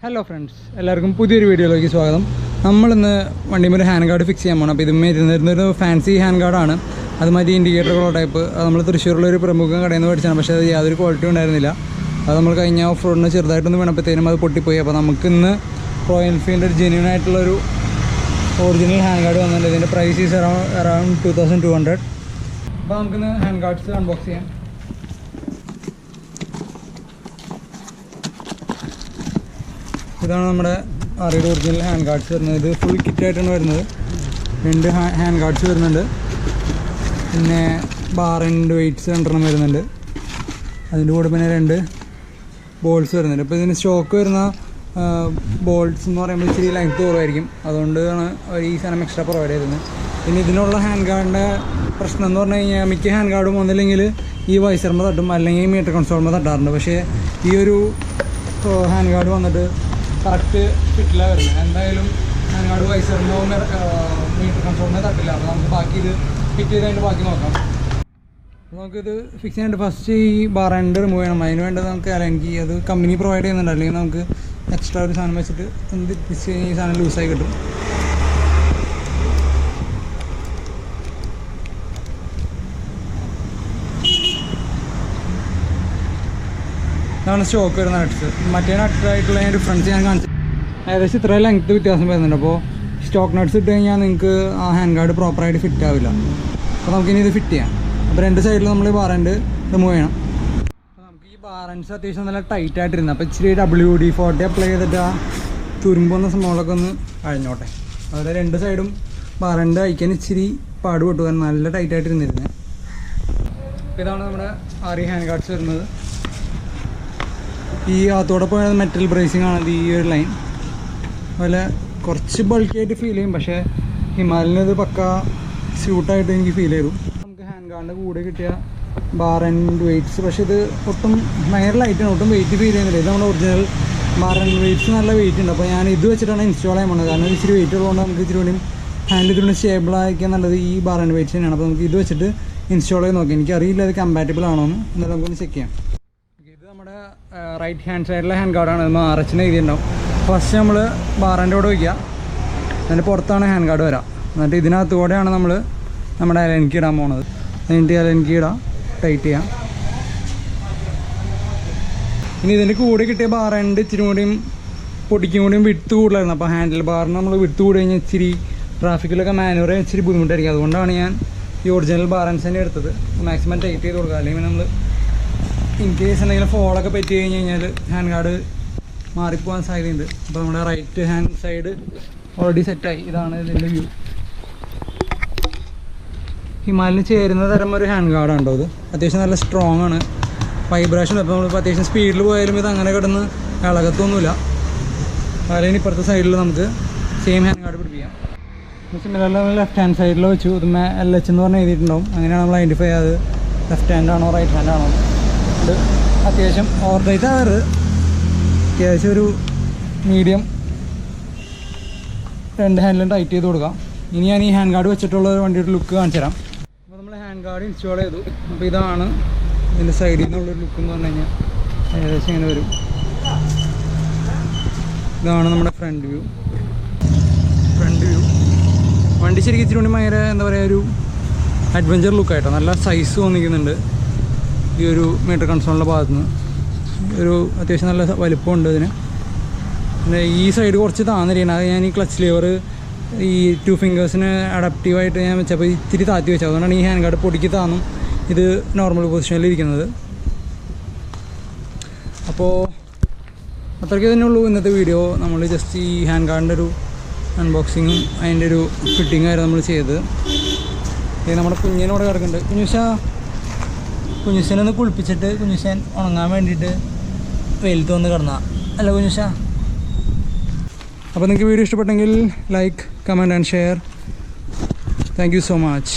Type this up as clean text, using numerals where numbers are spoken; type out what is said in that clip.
Hello friends, എല്ലാവർക്കും പുതിയൊരു വീഡിയോയിലേക്ക് സ്വാഗതം. നമ്മളിന്ന് വണ്ടിയിൽ ഹാൻഡ് ഗാർഡ് ഫിക്സ് ചെയ്യാൻ പോകണം. അപ്പോൾ ഇതുമേ ഇരുന്നൊരു ഫാൻസി ഹാൻഡ് ഗാർഡാണ്. അതുമാതിരി ഇൻഡിക്കേറ്ററുകളോ ടൈപ്പ്. അത് നമ്മൾ തൃശ്ശൂരിലൊരു പ്രമുഖ കടയിൽ നിന്ന് മേടിച്ചാണ്. പക്ഷേ അത് യാതൊരു ക്വാളിറ്റി ഉണ്ടായിരുന്നില്ല. അത് നമ്മൾ കഴിഞ്ഞ ഓഫ് റോഡിന് ചെറുതായിട്ടൊന്ന് വീണപ്പോഴത്തേനും അത് പൊട്ടിപ്പോയി. അപ്പോൾ നമുക്കിന്ന് റോയൽ എൻഫീൽഡ് ഒരു ജെന്യൂൻ ആയിട്ടുള്ളൊരു ഒറിജിനൽ ഹാൻഡ് ഗാർഡ് വന്നിട്ടുണ്ട്. ഇതിൻ്റെ പ്രൈസ് ഈസ് അറൗണ്ട് 2200. അപ്പോൾ നമുക്കിന്ന് ഹാൻഡ് ഗാർഡ്സ് അൺബോക്സ് ചെയ്യാം. ഇതാണ് നമ്മുടെ അറിയുടെ ഒറിജിനൽ ഹാൻഡ് ഗാർഡ്സ് വരുന്നത്. ഇത് ഫുൾ കിറ്റായിട്ടാണ് വരുന്നത്. 2 ഹാൻഡ് ഗാർഡ്സ് വരുന്നുണ്ട്. പിന്നെ ബാർ ആൻഡ് വെയ്റ്റ്സ് 2 വരുന്നുണ്ട്. അതിൻ്റെ കൂടെ പിന്നെ 2 ബോൾസ് വരുന്നുണ്ട്. ഇപ്പോൾ ഇതിന് സ്റ്റോക്ക് വരുന്ന ബോൾസ് എന്ന് പറയുമ്പോൾ ഇച്ചിരി ലെങ്ത്ത് കുറവായിരിക്കും. അതുകൊണ്ടാണ് അവർ ഈ സാധനം എക്സ്ട്രാ പ്രൊവൈഡ് ചെയ്തത്. പിന്നെ ഇതിനുള്ള ഹാൻഡ് ഗാർഡിൻ്റെ പ്രശ്നം എന്ന് പറഞ്ഞു കഴിഞ്ഞാൽ മിക്ക ഹാൻഡ് ഗാർഡും ഒന്നില്ലെങ്കിൽ ഈ വൈസർമ തട്ടും, അല്ലെങ്കിൽ മീറ്റർ കൺസോൾമ തട്ടാറുണ്ട്. പക്ഷേ ഈ ഒരു ഹാൻഡ് ഗാർഡ് വന്നിട്ട് കറക്റ്റ് ഫിറ്റില്ല വരുന്നത്. എന്തായാലും ഹാൻഡ് ഗാർഡ് വൈസറിനോ മീറ്റർ കൺസോളിനോ തട്ടില്ല. അപ്പോൾ നമുക്ക് ബാക്കി ഇത് ഫിറ്റ് ചെയ്തതിൻ്റെ ബാക്കി നോക്കാം. അപ്പോൾ നമുക്കിത് ഫിക്സ് ചെയ്യാനായിട്ട് ഫസ്റ്റ് ഈ ബാർ ആൻഡ് റിമൂവ് ചെയ്യണം. അതിന് വേണ്ടത് നമുക്ക് അലൈൻകി അത് കമ്പനി പ്രൊവൈഡ് ചെയ്യുന്നുണ്ട്. അല്ലെങ്കിൽ നമുക്ക് എക്സ്ട്രാ ഒരു സാധനം വെച്ചിട്ട് ഒന്ന് ഫിക്സ് കഴിഞ്ഞാൽ ഈ സാധനം ലൂസായി കിട്ടും. ഇതാണ് സ്റ്റോക്ക് വരുന്ന നട്ട്സ്. മറ്റേ നട്ട്സായിട്ടുള്ള ഡിഫറൻസ് ഞാൻ കാണിച്ചു. ഏകദേശം ഇത്ര ലെങ്ത്ത് വ്യത്യാസം വരുന്നുണ്ട്. അപ്പോൾ സ്റ്റോക്ക് നട്ട്സ് ഇട്ട് കഴിഞ്ഞാൽ നിങ്ങൾക്ക് ആ ഹാൻഡ് ഗാർഡ് പ്രോപ്പറായിട്ട് ഫിറ്റ് ആവില്ല. അപ്പോൾ നമുക്കിനി ഇത് ഫിറ്റ് ചെയ്യാം. അപ്പോൾ 2 സൈഡിൽ നമ്മൾ ഈ ബാർ ആൻഡ് റിമൂവ് ചെയ്യണം. അപ്പോൾ നമുക്ക് ഈ ബാർ ആൻഡ്സ് അത്യാവശ്യം നല്ല ടൈറ്റ് ആയിട്ടിരുന്നത്. അപ്പോൾ ഇച്ചിരി WD-40 അപ്ലൈ ചെയ്തിട്ട് ആ തുരുമ്പൊന്ന സംഭവങ്ങളൊക്കെ ഒന്ന് അഴിഞ്ഞോട്ടെ. അതുപോലെ 2 സൈഡും ബാർ ആൻഡ് അയക്കാൻ ഇച്ചിരി പാട് പൊട്ടുക, നല്ല ടൈറ്റായിട്ടിരുന്നിരുന്നത്. അപ്പോൾ ഇതാണ് നമ്മുടെ ഹാൻഡ് ഗാർഡ്സ് വരുന്നത്. ഈ അകത്തോടൊപ്പം മെറ്റൽ ബ്രേസിംഗ് ആണ് ഈ ഒരു ലൈൻ. അതുപോലെ കുറച്ച് ബൾക്കിയായിട്ട് ഫീൽ ചെയ്യും. പക്ഷേ ഹിമാലയൻ ഇത് പക്ക സ്യൂട്ടായിട്ട് എനിക്ക് ഫീൽ ചെയ്തു. നമുക്ക് ഹാൻഡ് ഗാർഡിൻ്റെ കൂടെ കിട്ടിയ ബാർ ആൻഡ് വെയ്റ്റ്സ്, പക്ഷേ ഇത് ഒട്ടും ഭയങ്കര ലൈറ്റാണ്, ഒട്ടും വെയിറ്റ് ഫീൽ ചെയ്യുന്നില്ല. ഇത് നമ്മുടെ ഒറിജിനൽ ബാർ ആൻഡ് വെയ്റ്റ്സ് നല്ല വെയിറ്റ് ഉണ്ട്. അപ്പോൾ ഞാൻ ഇത് വെച്ചിട്ടാണ് ഇൻസ്റ്റാൾ ചെയ്യാൻ പോകുന്നത്. കാരണം ഇച്ചിരി വെയിറ്റ് ഉള്ളതുകൊണ്ട് നമുക്ക് ഇച്ചിരി കൂടി ഹാൻഡ് ഇതിലൂടെ സ്റ്റേബിൾ ആയിരിക്കാൻ നല്ലത് ഈ ബാർ ആൻഡ് വെയ്റ്റ്സ് തന്നെയാണ്. അപ്പോൾ നമുക്ക് ഇത് വെച്ചിട്ട് ഇൻസ്റ്റാൾ ചെയ്ത് നോക്കാം. എനിക്കറിയില്ല ഇത് കമ്പാറ്റബിൾ ആണോ എന്ന്. എന്നാലും നമുക്കൊന്ന് ചെക്ക് ചെയ്യാം. നമ്മുടെ റൈറ്റ് ഹാൻഡ് സൈഡിലെ ഹാൻഡ് ഗാർഡാണ്. നമ്മൾ RH എഴുതിയിട്ടുണ്ടാവും. ഫസ്റ്റ് നമ്മൾ ബാറിൻ്റെ കൂടെ വയ്ക്കുക. അതിൻ്റെ പുറത്താണ് ഹാൻഡ് ഗാർഡ് വരാം. എന്നിട്ട് ഇതിനകത്ത് കൂടെയാണ് നമ്മൾ നമ്മുടെ അലൻകി ഇടാൻ പോകുന്നത്. എന്നിട്ട് അലൻകി ഇടാം, ടൈറ്റ് ചെയ്യാം. ഇനി ഇതിൻ്റെ കൂടെ കിട്ടിയ ബാർ ആൻഡ് ഇച്ചിരി കൂടിയും പൊടിക്കും കൂടിയും വിട്ട് കൂടുതലായിരുന്നു. അപ്പോൾ ഹാൻഡിൽ ബാറിന് നമ്മൾ വിട്ട് കൂടി കഴിഞ്ഞാൽ ഇച്ചിരി ട്രാഫിക്കിലൊക്കെ മാനുവർ ഇച്ചിരി ബുദ്ധിമുട്ടായിരിക്കും. അതുകൊണ്ടാണ് ഞാൻ ഈ ഒറിജിനൽ ബാർ ആൻഡ്സ് തന്നെ എടുത്തത്. മാക്സിമം ടൈറ്റ് ചെയ്ത് കൊടുക്കുക. അല്ലെങ്കിൽ നമ്മൾ ഇൻ കേസ് എന്തെങ്കിലും ഫോളൊക്കെ പറ്റി കഴിഞ്ഞാൽ ഹാൻഡ് ഗാർഡ് മാറിപ്പോകാൻ സാധ്യതയുണ്ട്. അപ്പോൾ നമ്മുടെ റൈറ്റ് ഹാൻഡ് സൈഡ് ഓൾറെഡി സെറ്റായി. ഇതാണ് ഇതിൻ്റെ വ്യൂ. ഹിമാലയന് ചേരുന്ന തരം ഒരു ഹാൻഡ് ഗാർഡാണ് കേട്ടോ. ഇത് അത്യാവശ്യം നല്ല സ്ട്രോങ് ആണ്, വൈബ്രേഷൻ. അപ്പോൾ നമ്മളിപ്പോൾ അത്യാവശ്യം സ്പീഡിൽ പോയാലും ഇത് അങ്ങനെ കിടന്ന് ഇളകത്തൊന്നുമില്ല. അതിന് ഇപ്പുറത്തെ സൈഡിൽ നമുക്ക് സെയിം ഹാൻഡ് ഗാർഡ് പിടിപ്പിക്കാം. സിമിലറിൽ ലെഫ്റ്റ് ഹാൻഡ് സൈഡിൽ വെച്ചു. ഇത് LH എന്ന് പറഞ്ഞ് എഴുതിയിട്ടുണ്ടാവും. അങ്ങനെയാണ് നമ്മൾ ഐഡൻറ്റിഫൈ ചെയ്തത് ലെഫ്റ്റ് ഹാൻഡ് ആണോ റൈറ്റ് ഹാൻഡ് ആണോ. അത്യാവശ്യം ഓവർഡൈറ്റ് ആവരുത്. അത്യാവശ്യം ഒരു മീഡിയം 2 ഹാൻഡിലും ടൈറ്റ് ചെയ്ത് കൊടുക്കാം. ഇനി ഞാൻ ഈ ഹാൻഡ് ഗാർഡ് വെച്ചിട്ടുള്ള വണ്ടിയുടെ ലുക്ക് കാണിച്ചു തരാം. അപ്പോൾ നമ്മൾ ഹാൻഡ് ഗാർഡ് ഇൻസ്റ്റാൾ ചെയ്തു. അപ്പോൾ ഇതാണ് ഇതിൻ്റെ സൈഡിൽ നിന്നുള്ളൊരു ലുക്ക് എന്ന് പറഞ്ഞു കഴിഞ്ഞാൽ ഏകദേശം ഇങ്ങനെ വരും. ഇതാണ് നമ്മുടെ ഫ്രണ്ട് വ്യൂ. വണ്ടി ശരിക്കും ഇച്ചിരി കൊണ്ട് ഭയങ്കര എന്താ പറയുക, ഒരു അഡ്വഞ്ചർ ലുക്കായിട്ടോ. നല്ല സൈസ് തോന്നിക്കുന്നുണ്ട്. ഈ ഒരു മീറ്റർ കൺസോളിൻ്റെ ഭാഗത്തു നിന്ന് ഒരു അത്യാവശ്യം നല്ല വലിപ്പമുണ്ട് ഇതിന്. പിന്നെ ഈ സൈഡ് കുറച്ച് താന്നിരിക്കണം. അത് ഞാൻ ഈ ക്ലച്ച് ലിവർ ഈ 2 ഫിംഗേഴ്സിന് അഡാപ്റ്റീവായിട്ട് ഞാൻ വെച്ചപ്പോൾ ഇത്തിരി താത്തി വെച്ചത്. അതുകൊണ്ടാണ് ഈ ഹാൻഡ് ഗാർഡ് പൊടിക്ക് താന്നും ഇത് നോർമൽ പൊസിഷനിലിരിക്കുന്നത്. അപ്പോൾ അത്രയ്ക്ക് തന്നെ ഉള്ളൂ ഇന്നത്തെ വീഡിയോ. നമ്മൾ ജസ്റ്റ് ഈ ഹാൻഡ് ഗാർഡിൻ്റെ ഒരു അൺബോക്സിങ്ങും അതിൻ്റെ ഒരു ഫിറ്റിങ്ങായിരുന്നു നമ്മൾ ചെയ്തത്. ഇത് നമ്മുടെ കുഞ്ഞിനോട് കിടക്കുന്നുണ്ട്. കുഞ്ഞുശനൊന്ന് കുളിപ്പിച്ചിട്ട് കുഞ്ഞുശൻ ഉണങ്ങാൻ വേണ്ടിയിട്ട് വെയിലത്ത് വന്ന് കിടന്നാൽ അല്ല കുഞ്ഞുശ. അപ്പോൾ നിങ്ങൾക്ക് വീഡിയോ ഇഷ്ടപ്പെട്ടെങ്കിൽ like, comment and share. Thank you so much.